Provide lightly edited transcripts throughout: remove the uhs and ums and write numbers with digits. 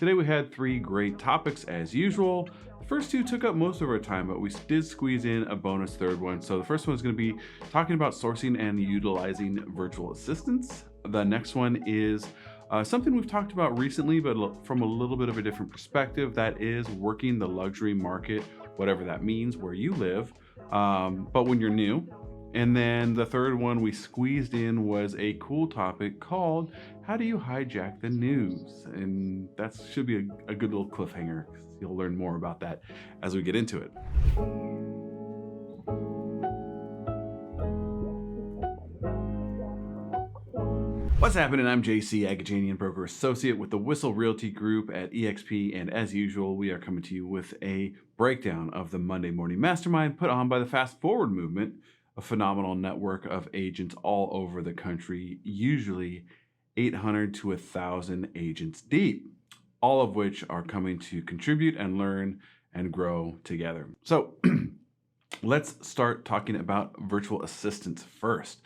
Today we had three great topics as usual. The first two took up most of our time, but we did squeeze in a bonus third one. So the first one is going to be talking about sourcing and utilizing virtual assistants. The next one is something we've talked about recently, but from a little bit of a different perspective. That is working the luxury market, whatever that means, where you live, but when you're new. And then the third one we squeezed in was a cool topic called How Do You Hijack the News? And that should be a good little cliffhanger. You'll learn more about that as we get into it. What's happening? I'm JC, Hijacking Broker Associate with the Whistle Realty Group at EXP. And as usual, we are coming to you with a breakdown of the Monday Morning Mastermind put on by the Fast Forward Movement, a phenomenal network of agents all over the country, usually 800 to 1,000 agents deep, all of which are coming to contribute and learn and grow together. So let's start talking about virtual assistants first.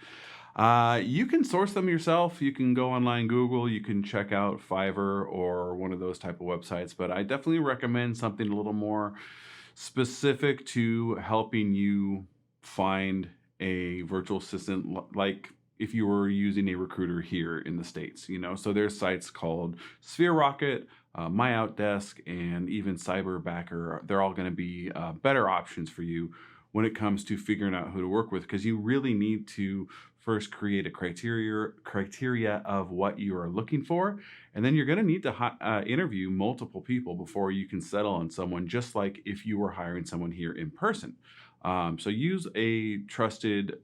You can source them yourself. You can go online, Google, you can check out Fiverr or one of those type of websites, but I definitely recommend something a little more specific to helping you find a virtual assistant, like if you were using a recruiter here in the States, so there's sites called Sphere Rocket, My Outdesk, and even Cyberbacker. They're all going to be better options for you when it comes to figuring out who to work with, because you really need to first create a criteria of what you are looking for, and then you're going to need to interview multiple people before you can settle on someone, just like if you were hiring someone here in person. So use a trusted,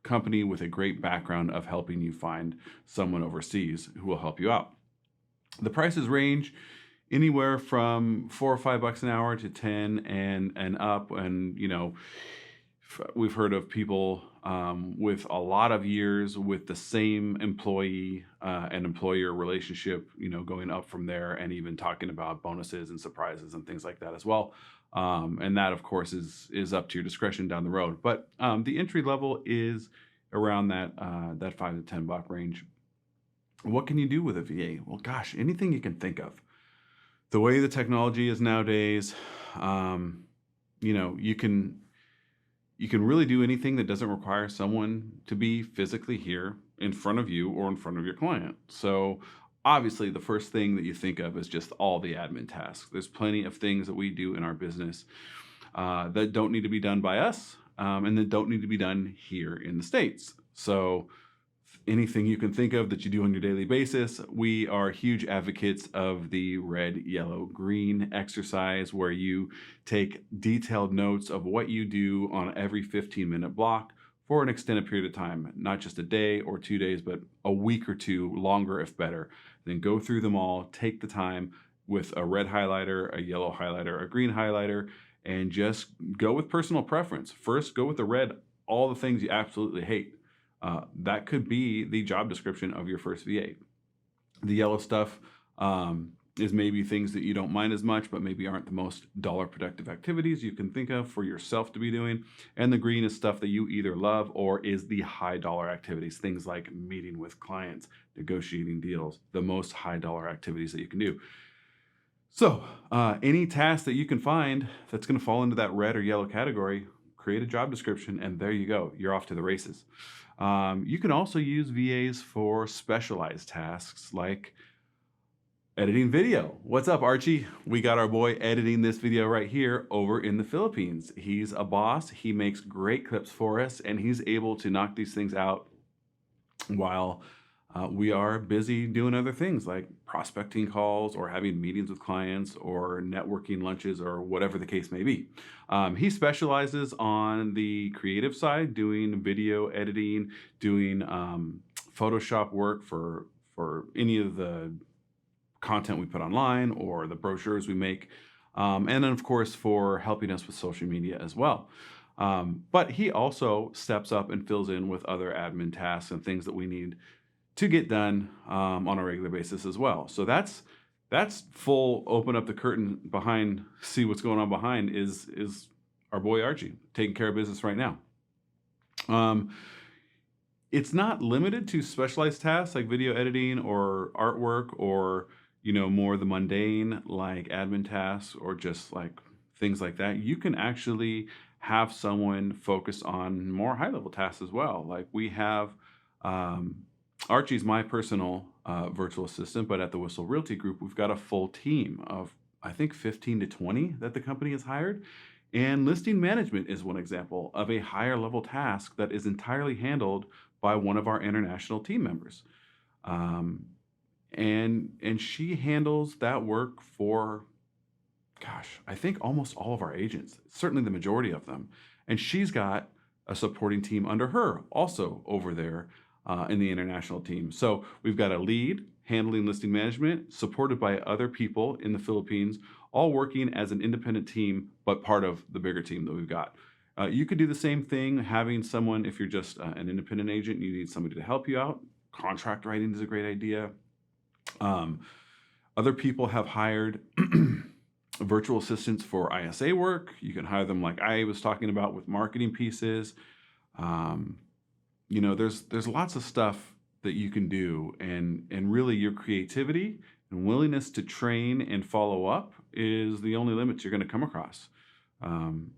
company with a great background of helping you find someone overseas who will help you out. The prices range anywhere from $4 or $5 an hour to 10 and up. And, we've heard of people with a lot of years with the same employee and employer relationship, going up from there, and even talking about bonuses and surprises and things like that as well. And that, of course, is up to your discretion down the road. But the entry level is around that $5 to $10 range. What can you do with a VA? Well, gosh, anything you can think of. The way the technology is nowadays, you can really do anything that doesn't require someone to be physically here in front of you or in front of your client. So obviously, the first thing that you think of is just all the admin tasks. There's plenty of things that we do in our business that don't need to be done by us and that don't need to be done here in the States. So anything you can think of that you do on your daily basis, we are huge advocates of the red, yellow, green exercise, where you take detailed notes of what you do on every 15-minute block for an extended period of time, not just a day or 2 days, but a week or two, longer if better. Then go through them all, take the time with a red highlighter, a yellow highlighter, a green highlighter, and just go with personal preference. First, go with the red, all the things you absolutely hate. That could be the job description of your first VA. The yellow stuff is maybe things that you don't mind as much, but maybe aren't the most dollar productive activities you can think of for yourself to be doing. And the green is stuff that you either love or is the high dollar activities, things like meeting with clients, negotiating deals, the most high dollar activities that you can do. So any task that you can find that's going to fall into that red or yellow category, create a job description, and there you go. You're off to the races. You can also use VAs for specialized tasks like editing video. What's up, Archie? We got our boy editing this video right here over in the Philippines. He's a boss. He makes great clips for us, and he's able to knock these things out while we are busy doing other things like prospecting calls or having meetings with clients or networking lunches or whatever the case may be. He specializes on the creative side, doing video editing, doing Photoshop work for any of the content we put online or the brochures we make. And then, of course, for helping us with social media as well. But he also steps up and fills in with other admin tasks and things that we need to get done on a regular basis as well. So that's full open up the curtain behind, see what's going on behind is our boy Archie taking care of business right now. It's not limited to specialized tasks like video editing or artwork or more the mundane, like admin tasks or just like things like that, you can actually have someone focus on more high level tasks as well. Like we have um, Archie's my personal virtual assistant, but at the Whistle Realty Group, we've got a full team of, I think, 15 to 20 that the company has hired. And listing management is one example of a higher level task that is entirely handled by one of our international team members. Um, and she handles that work for, gosh, I think almost all of our agents, certainly the majority of them. And she's got a supporting team under her also over there in the international team. So we've got a lead handling listing management, supported by other people in the Philippines, all working as an independent team, but part of the bigger team that we've got. You could do the same thing, having someone, if you're just an independent agent, you need somebody to help you out. Contract writing is a great idea. Um, Other people have hired virtual assistants for ISA work. You can hire them, like I was talking about, with marketing pieces. Um, there's lots of stuff that you can do, and really your creativity and willingness to train and follow up is the only limits you're going to come across. An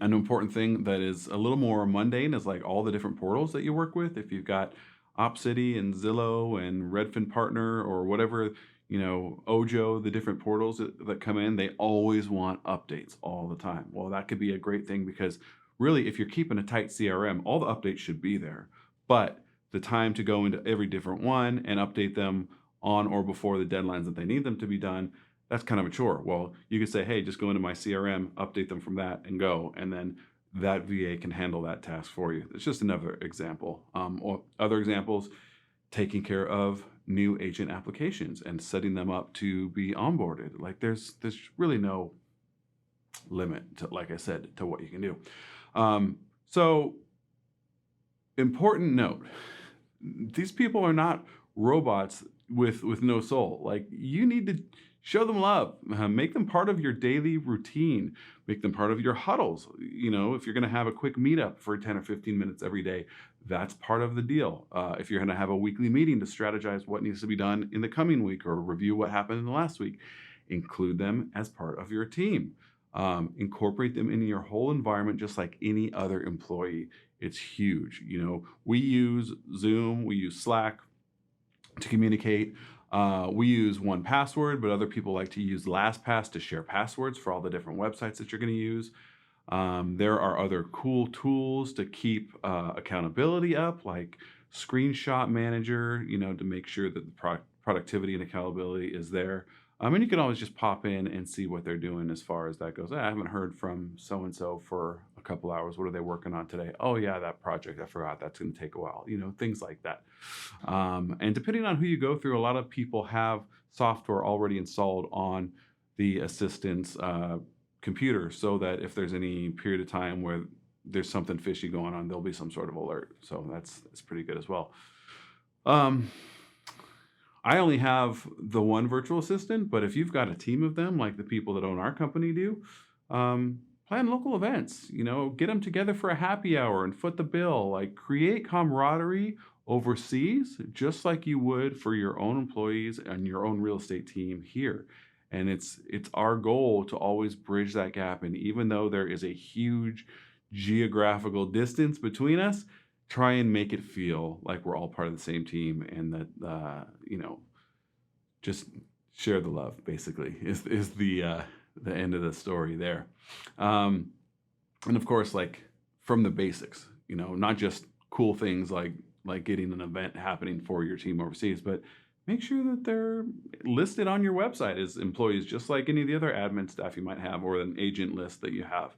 important thing that is a little more mundane is like all the different portals that you work with. If you've got OpCity and Zillow and Redfin Partner or whatever, Ojo, the different portals that come in, they always want updates all the time. Well, that could be a great thing because really, if you're keeping a tight CRM, all the updates should be there. But the time to go into every different one and update them on or before the deadlines that they need them to be done, that's kind of a chore. Well, you could say, hey, just go into my CRM, update them from that and go. And then that VA can handle that task for you. It's just another example. Or other examples, taking care of new agent applications and setting them up to be onboarded. Like there's really no limit to, like I said, to what you can do. So important note, these people are not robots with no soul. Like you need to show them love, make them part of your daily routine, make them part of your huddles. If you're going to have a quick meetup for 10 or 15 minutes every day, that's part of the deal. If you're going to have a weekly meeting to strategize what needs to be done in the coming week or review what happened in the last week, include them as part of your team. Incorporate them into your whole environment just like any other employee. It's huge. We use Zoom, we use Slack to communicate. We use 1Password, but other people like to use LastPass to share passwords for all the different websites that you're going to use. There are other cool tools to keep accountability up, like Screenshot Manager, to make sure that the productivity and accountability is there. And you can always just pop in and see what they're doing as far as that goes. I haven't heard from so-and-so for a couple hours. What are they working on today? Oh yeah, that project, I forgot, that's going to take a while, things like that. And depending on who you go through, a lot of people have software already installed on the assistant's computer so that if there's any period of time where there's something fishy going on, there'll be some sort of alert. So that's pretty good as well. I only have the one virtual assistant, but if you've got a team of them, like the people that own our company do, plan local events, get them together for a happy hour and foot the bill, like create camaraderie overseas, just like you would for your own employees and your own real estate team here. And it's our goal to always bridge that gap. And even though there is a huge geographical distance between us, try and make it feel like we're all part of the same team, and that just share the love. Basically, is the end of the story there. And of course, like from the basics, not just cool things like getting an event happening for your team overseas, but make sure that they're listed on your website as employees, just like any of the other admin staff you might have or an agent list that you have.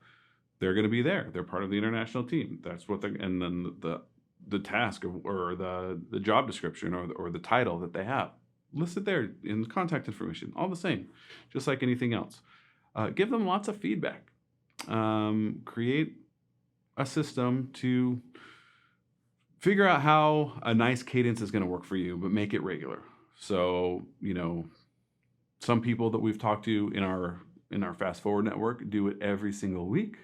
They're going to be there. They're part of the international team. That's what and then the task or the job description or the title that they have listed there in contact information, all the same, just like anything else. Give them lots of feedback. Create a system to figure out how a nice cadence is going to work for you, but make it regular. So, some people that we've talked to in our Fast Forward network do it every single week.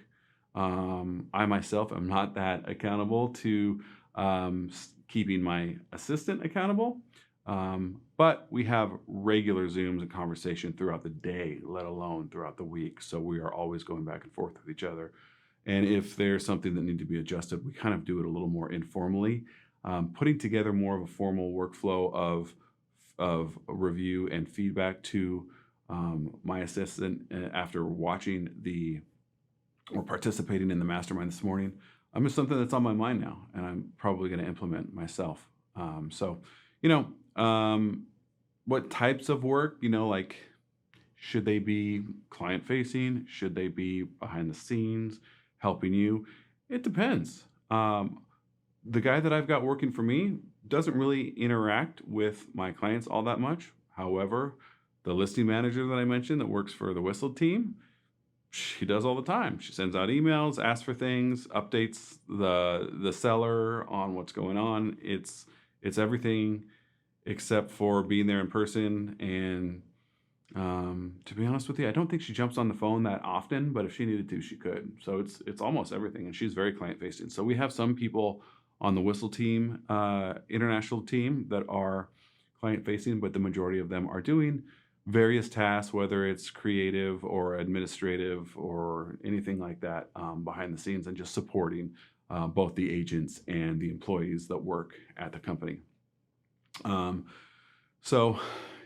I myself am not that accountable to keeping my assistant accountable. But we have regular Zooms and conversation throughout the day, let alone throughout the week. So we are always going back and forth with each other. And if there's something that needs to be adjusted, we kind of do it a little more informally, putting together more of a formal workflow of review and feedback to my assistant after watching the or participating in the mastermind this morning. It's something that's on my mind now, and I'm probably going to implement myself. So, you know, what types of work, like should they be client facing? Should they be behind the scenes helping you? It depends. The guy that I've got working for me doesn't really interact with my clients all that much. However, the listing manager that I mentioned that works for the Whistle team, she does all the time. She sends out emails, asks for things, updates the seller on what's going on. It's everything except for being there in person. And to be honest with you, I don't think she jumps on the phone that often, but if she needed to, she could. So it's almost everything, and she's very client facing. So we have some people on the Whistle team, international team, that are client facing, but the majority of them are doing various tasks, whether it's creative or administrative or anything like that, behind the scenes, and just supporting both the agents and the employees that work at the company. So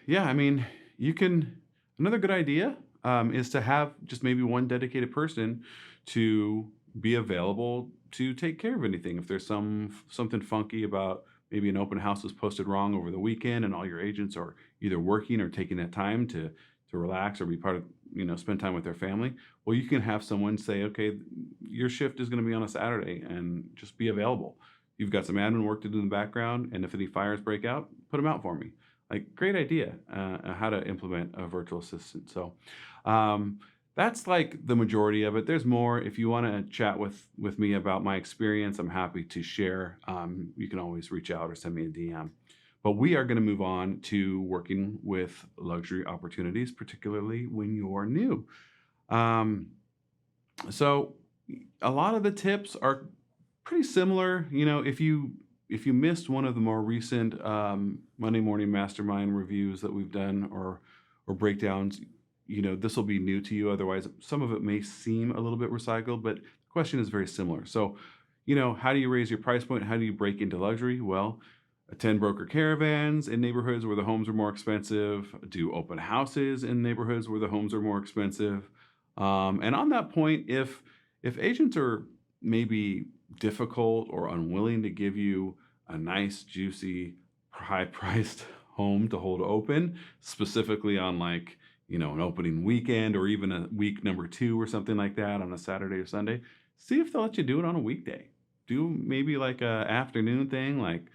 yeah, another good idea is to have just maybe one dedicated person to be available to take care of anything. If there's something funky about maybe an open house was posted wrong over the weekend and all your agents are either working or taking that time to relax or be part of, spend time with their family, well, you can have someone say, okay, your shift is going to be on a Saturday, and just be available. You've got some admin work to do in the background, and if any fires break out, put them out for me. Like, great idea, how to implement a virtual assistant. So that's like the majority of it. There's more. If you want to chat with me about my experience, I'm happy to share. You can always reach out or send me a DM. But we are going to move on to working with luxury opportunities, particularly when you're new. So a lot of the tips are pretty similar. If you missed one of the more recent Monday Morning Mastermind reviews that we've done or breakdowns, this will be new to you. Otherwise, some of it may seem a little bit recycled, but the question is very similar. So, how do you raise your price point? How do you break into luxury? Well, attend broker caravans in neighborhoods where the homes are more expensive, do open houses in neighborhoods where the homes are more expensive. And on that point, if agents are maybe difficult or unwilling to give you a nice, juicy, high-priced home to hold open, specifically on an opening weekend or even a week number 2 or something like that on a Saturday or Sunday, see if they'll let you do it on a weekday. Do maybe like a afternoon thing, like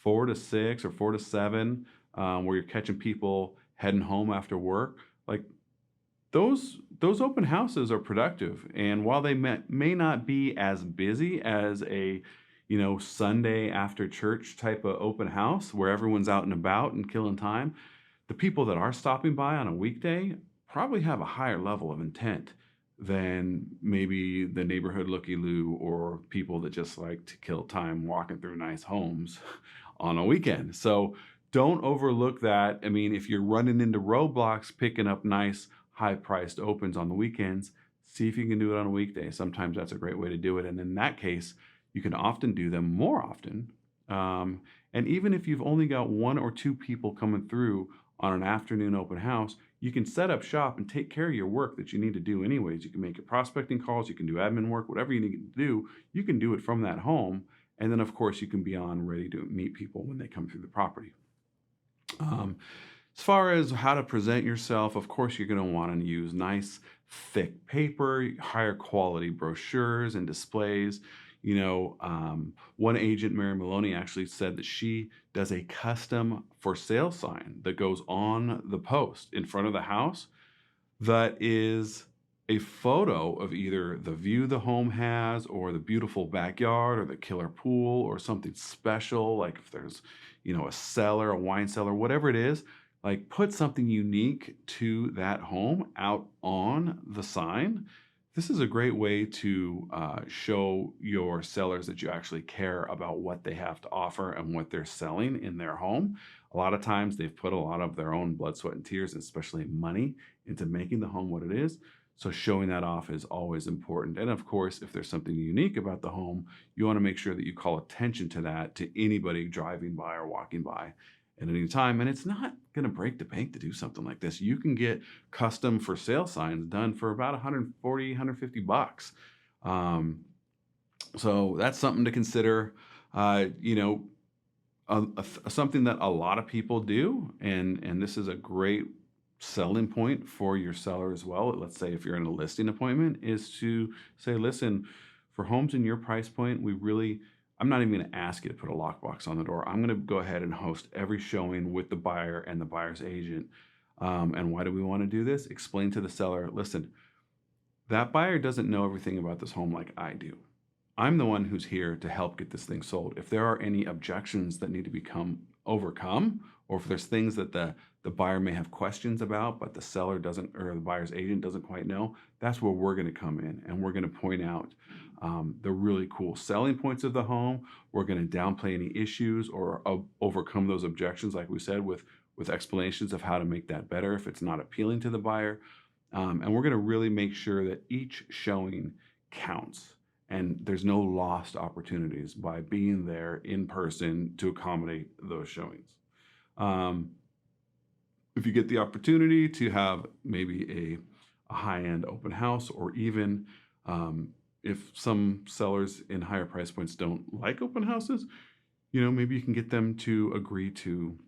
4 to 6 or 4 to 7, where you're catching people heading home after work. Like, those open houses are productive, and while they may not be as busy as a Sunday after church type of open house where everyone's out and about and killing time, the people that are stopping by on a weekday probably have a higher level of intent than maybe the neighborhood looky-loo or people that just like to kill time walking through nice homes on a weekend. So don't overlook that. If you're running into roadblocks picking up nice high-priced opens on the weekends, see if you can do it on a weekday. Sometimes that's a great way to do it. And in that case, you can often do them more often. And even if you've only got 1 or 2 people coming through on an afternoon open house, you can set up shop and take care of your work that you need to do anyways. You can make your prospecting calls, you can do admin work, whatever you need to do, you can do it from that home. And then, of course, you can be on ready to meet people when they come through the property. As far as how to present yourself, of course, you're going to want to use nice, thick paper, higher quality brochures and displays. One agent, Mary Maloney, actually said that she does a custom for sale sign that goes on the post in front of the house that is a photo of either the view the home has or the beautiful backyard or the killer pool or something special, like if there's, a cellar, a wine cellar, whatever it is. Like, put something unique to that home out on the sign. This is a great way to show your sellers that you actually care about what they have to offer and what they're selling in their home. A lot of times they've put a lot of their own blood, sweat, and tears, and especially money, into making the home what it is. So showing that off is always important. And of course, if there's something unique about the home, you want to make sure that you call attention to that to anybody driving by or walking by at any time. And it's not going to break the bank to do something like this. You can get custom for sale signs done for about 140, 150 bucks. Um, so that's something to consider. You know, something that a lot of people do, and this is a great selling point for your seller as well. Let's say if you're in a listing appointment, is to say, listen, for homes in your price point, I'm not even going to ask you to put a lockbox on the door. I'm going to go ahead and host every showing with the buyer and the buyer's agent. And why do we want to do this? Explain to the seller, listen, that buyer doesn't know everything about this home like I do. I'm the one who's here to help get this thing sold. If there are any objections that need to become overcome, or if there's things that the buyer may have questions about, but the seller doesn't, or the buyer's agent doesn't quite know, that's where we're going to come in, and we're going to point out the really cool selling points of the home. We're going to downplay any issues or overcome those objections, like we said, with explanations of how to make that better if it's not appealing to the buyer. And we're going to really make sure that each showing counts and there's no lost opportunities by being there in person to accommodate those showings. If you get the opportunity to have maybe a high-end open house, or even if some sellers in higher price points don't like open houses, maybe you can get them to agree to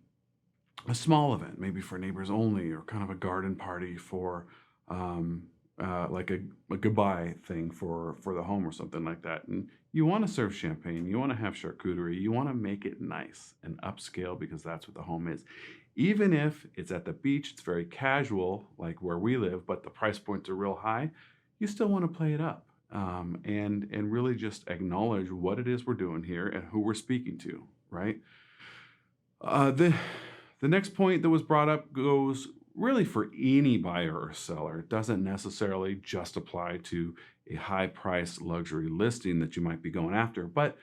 a small event, maybe for neighbors only, or kind of a garden party for like a goodbye thing for the home or something like that. And you want to serve champagne, you want to have charcuterie, you want to make it nice and upscale, because that's what the home is. Even if it's at the beach, it's very casual, like where we live, but the price points are real high, you still want to play it up, and really just acknowledge what it is we're doing here and who we're speaking to, right? The next point that was brought up goes really for any buyer or seller. It doesn't necessarily just apply to a high price luxury listing that you might be going after, but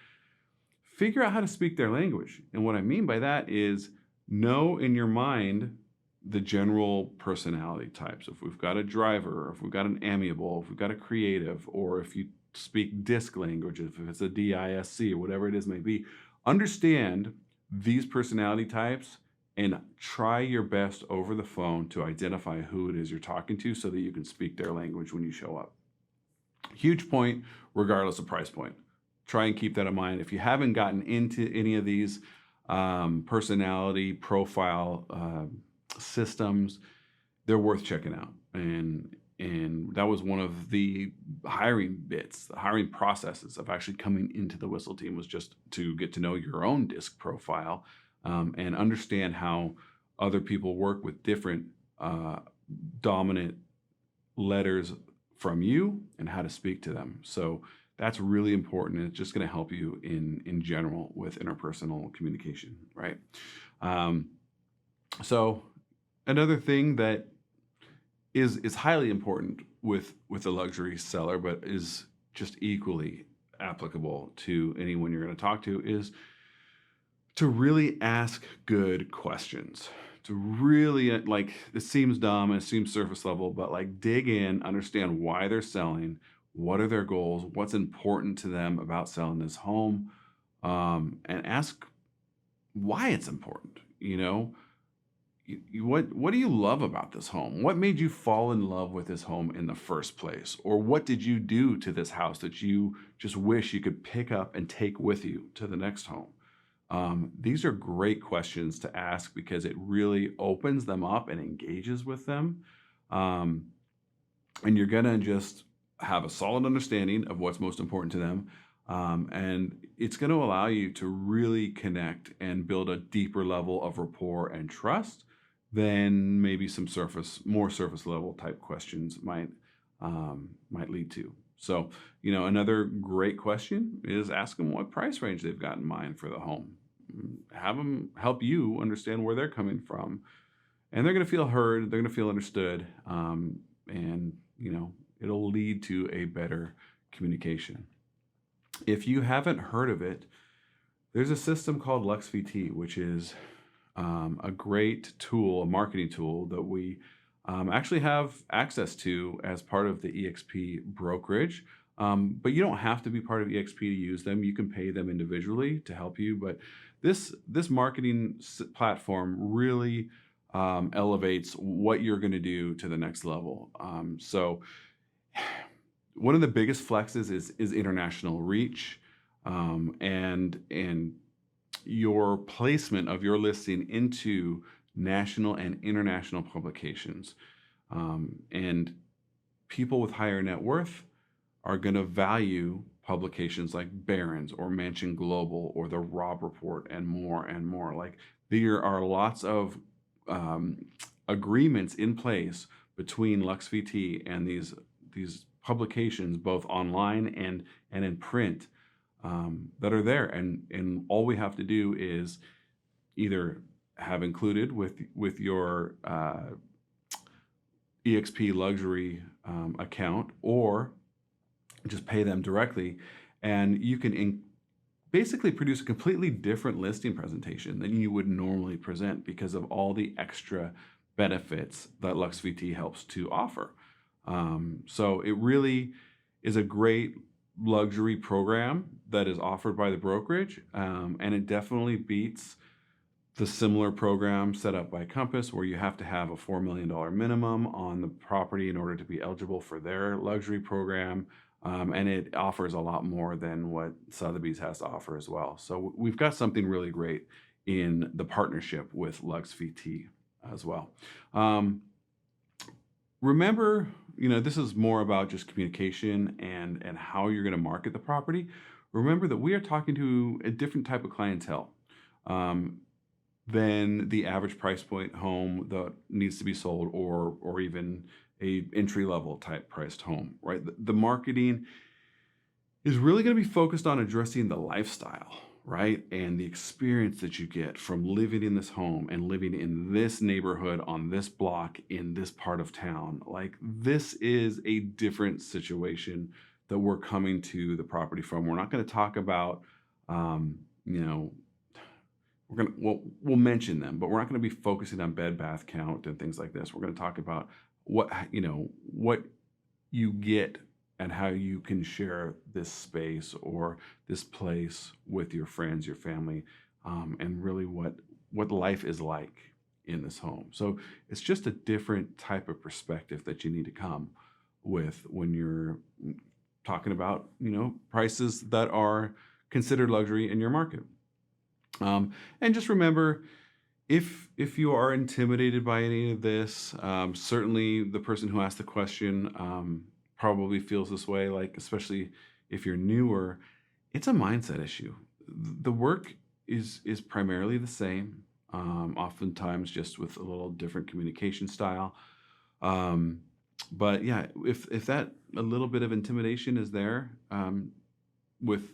figure out how to speak their language. And what I mean by that is, know in your mind the general personality types. If we've got a driver, or if we've got an amiable, if we've got a creative, or if you speak disc language, if it's a DISC, or whatever it is may be, understand these personality types and try your best over the phone to identify who it is you're talking to, so that you can speak their language when you show up. Huge point, regardless of price point. Try and keep that in mind. If you haven't gotten into any of these personality profile systems, they're worth checking out. And that was one of the hiring bits, the hiring processes of actually coming into the Whistle team, was just to get to know your own disc profile, and understand how other people work with different dominant letters from you and how to speak to them. So that's really important. And it's just going to help you in general with interpersonal communication, right? So another thing that is highly important with a luxury seller, but is just equally applicable to anyone you're going to talk to, is to really ask good questions. To really, like, it seems dumb and it seems surface level, but like, dig in, understand why they're selling, what are their goals, what's important to them about selling this home, and ask why it's important. What do you love about this home? What made you fall in love with this home in the first place? Or what did you do to this house that you just wish you could pick up and take with you to the next home? These are great questions to ask, because it really opens them up and engages with them. And you're going to just have a solid understanding of what's most important to them. And it's going to allow you to really connect and build a deeper level of rapport and trust than maybe some more surface level type questions might lead to. So, another great question is ask them what price range they've got in mind for the home. Have them help you understand where they're coming from, and they're going to feel heard. They're going to feel understood. And It'll lead to a better communication. If you haven't heard of it, there's a system called LuxVT, which is a great tool, a marketing tool that we actually have access to as part of the EXP brokerage. But you don't have to be part of EXP to use them. You can pay them individually to help you. But this marketing platform really elevates what you're going to do to the next level. So one of the biggest flexes is international reach, and your placement of your listing into national and international publications. And people with higher net worth are going to value publications like Barron's or Mansion Global or the Robb Report and more and more. Like, there are lots of agreements in place between LuxVT and these publications, both online and in print, that are there, and all we have to do is either have included with your EXP luxury account, or just pay them directly, and you can basically produce a completely different listing presentation than you would normally present because of all the extra benefits that LuxVT helps to offer. So it really is a great luxury program that is offered by the brokerage, and it definitely beats the similar program set up by Compass, where you have to have a $4 million minimum on the property in order to be eligible for their luxury program. And it offers a lot more than what Sotheby's has to offer as well. So we've got something really great in the partnership with LuxVT as well. Remember, this is more about just communication and how you're going to market the property. Remember that we are talking to a different type of clientele than the average price point home that needs to be sold, or even a entry-level type priced home, right? The marketing is really going to be focused on addressing the lifestyle, right? And the experience that you get from living in this home and living in this neighborhood on this block in this part of town. Like, this is a different situation that we're coming to the property from. We're not going to talk about, we'll mention them, but we're not going to be focusing on bed bath count and things like this. We're going to talk about what you get and how you can share this space or this place with your friends, your family, and really what life is like in this home. So it's just a different type of perspective that you need to come with when you're talking about, prices that are considered luxury in your market. And just remember, if you are intimidated by any of this, certainly the person who asked the question probably feels this way, like, especially if you're newer, it's a mindset issue. The work is primarily the same, oftentimes just with a little different communication style. But yeah, if that a little bit of intimidation is there with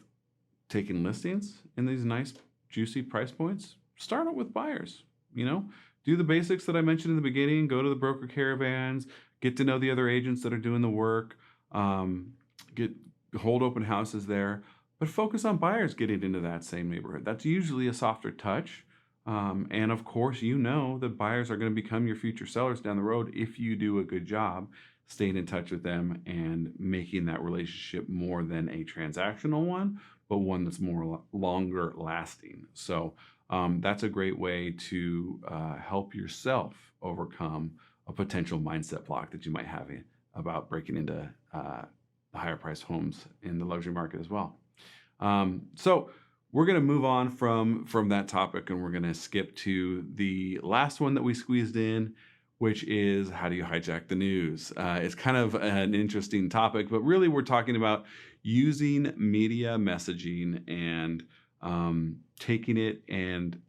taking listings in these nice juicy price points, start out with buyers. Do the basics that I mentioned in the beginning. Go to the broker caravans, get to know the other agents that are doing the work, hold open houses there, but focus on buyers getting into that same neighborhood. That's usually a softer touch. And of course, that buyers are going to become your future sellers down the road if you do a good job staying in touch with them and making that relationship more than a transactional one, but one that's more longer lasting. So that's a great way to help yourself overcome a potential mindset block that you might have about breaking into the higher priced homes in the luxury market as well. So we're going to move on from that topic, and we're going to skip to the last one that we squeezed in, which is, how do you hijack the news? It's kind of an interesting topic, but really we're talking about using media messaging and taking it and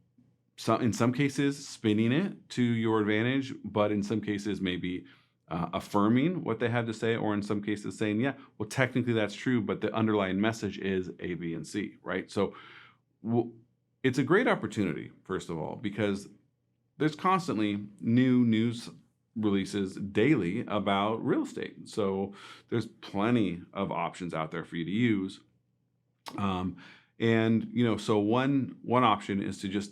in some cases spinning it to your advantage, but in some cases maybe affirming what they have to say, or in some cases saying, yeah, well, technically that's true, but the underlying message is A, B, and C, right? So it's a great opportunity, first of all, because there's constantly new news releases daily about real estate. So there's plenty of options out there for you to use. Um, and so one option is to just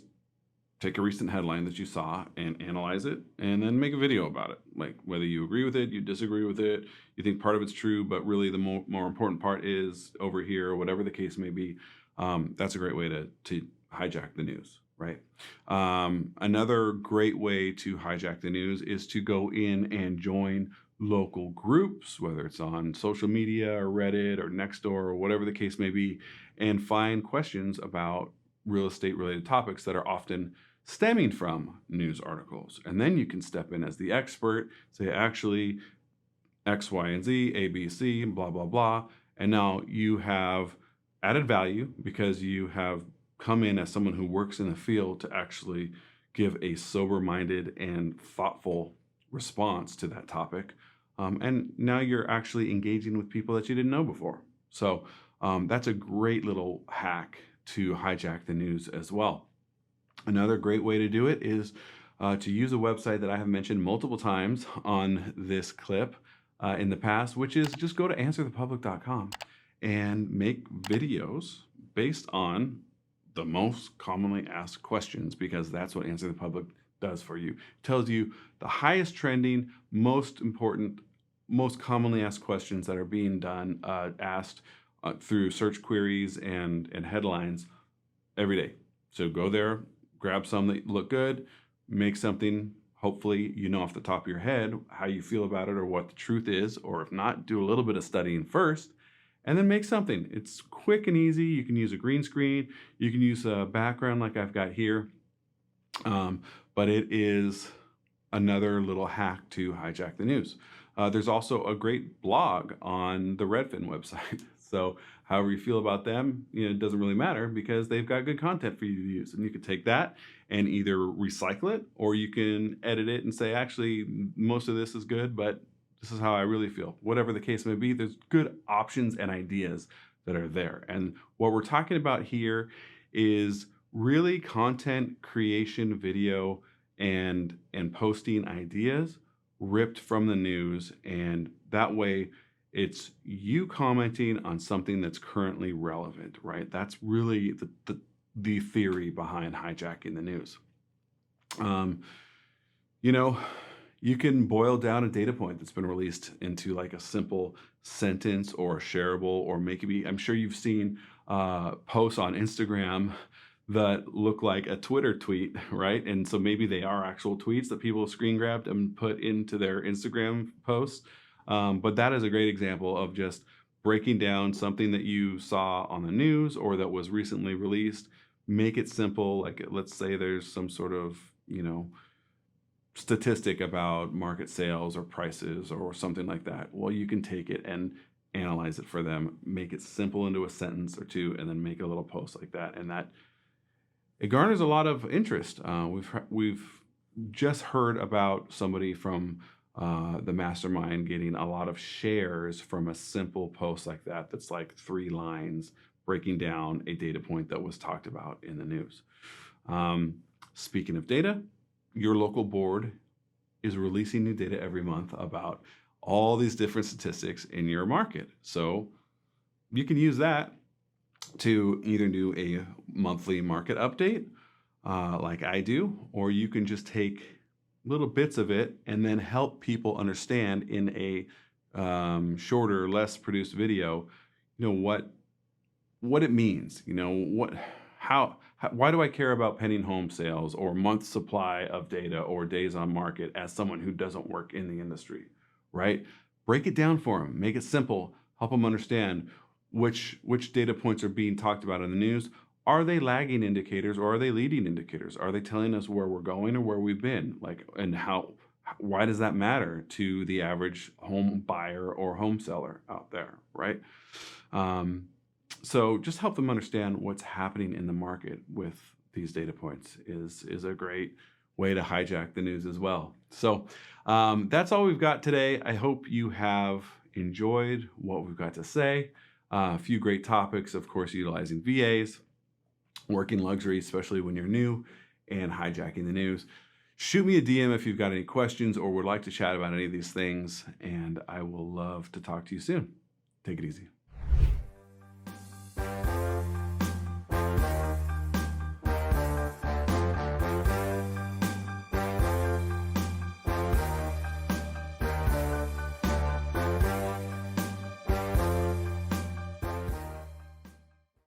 take a recent headline that you saw and analyze it and then make a video about it. Like whether you agree with it, you disagree with it, you think part of it's true, but really the more important part is over here, whatever the case may be. That's a great way to hijack the news, right? Another great way to hijack the news is to go in and join local groups, whether it's on social media or Reddit or Nextdoor or whatever the case may be, and find questions about real estate related topics that are often stemming from news articles. And then you can step in as the expert, say, actually, X, Y, and Z, A, B, C, blah, blah, blah. And now you have added value because you have come in as someone who works in the field to actually give a sober-minded and thoughtful response to that topic. And now you're actually engaging with people that you didn't know before. So that's a great little hack to hijack the news as well. Another great way to do it is to use a website that I have mentioned multiple times on this clip in the past, which is just go to answerthepublic.com and make videos based on the most commonly asked questions, because that's what Answer the Public does for you. It tells you the highest trending, most important, most commonly asked questions that are being asked through search queries and headlines every day. So go there, grab some that look good, make something, hopefully off the top of your head how you feel about it or what the truth is, or if not, do a little bit of studying first, and then make something. It's quick and easy. You can use a green screen, you can use a background like I've got here, but it is another little hack to hijack the news. There's also a great blog on the Redfin website. So however you feel about them, it doesn't really matter because they've got good content for you to use. And you can take that and either recycle it, or you can edit it and say, actually, most of this is good, but this is how I really feel. Whatever the case may be, there's good options and ideas that are there. And what we're talking about here is really content creation, video, and posting ideas ripped from the news. And that way it's you commenting on something that's currently relevant, right? That's really the theory behind hijacking the news. You can boil down a data point that's been released into like a simple sentence or shareable, or maybe I'm sure you've seen posts on Instagram that look like a Twitter tweet, right? And so maybe they are actual tweets that people screen grabbed and put into their Instagram posts. But that is a great example of just breaking down something that you saw on the news or that was recently released. Make it simple. Like, let's say there's some sort of, statistic about market sales or prices or something like that. Well, you can take it and analyze it for them, make it simple into a sentence or two, and then make a little post like that. And that it garners a lot of interest. We've just heard about somebody from the mastermind getting a lot of shares from a simple post like that. That's like 3 lines breaking down a data point that was talked about in the news. Speaking of data, your local board is releasing new data every month about all these different statistics in your market. So you can use that to either do a monthly market update like I do, or you can just take little bits of it and then help people understand in a shorter, less produced video, what it means, why do I care about pending home sales or month supply of data or days on market as someone who doesn't work in the industry, right? Break it down for them, make it simple, help them understand which data points are being talked about in the news. Are they lagging indicators or are they leading indicators? Are they telling us where we're going or where we've been? And why does that matter to the average home buyer or home seller out there, right? So just help them understand what's happening in the market with these data points is a great way to hijack the news as well. So that's all we've got today. I hope you have enjoyed what we've got to say. A few great topics, of course, utilizing VAs, working luxury, especially when you're new, and hijacking the news. Shoot me a DM if you've got any questions or would like to chat about any of these things, and I will love to talk to you soon. Take it easy.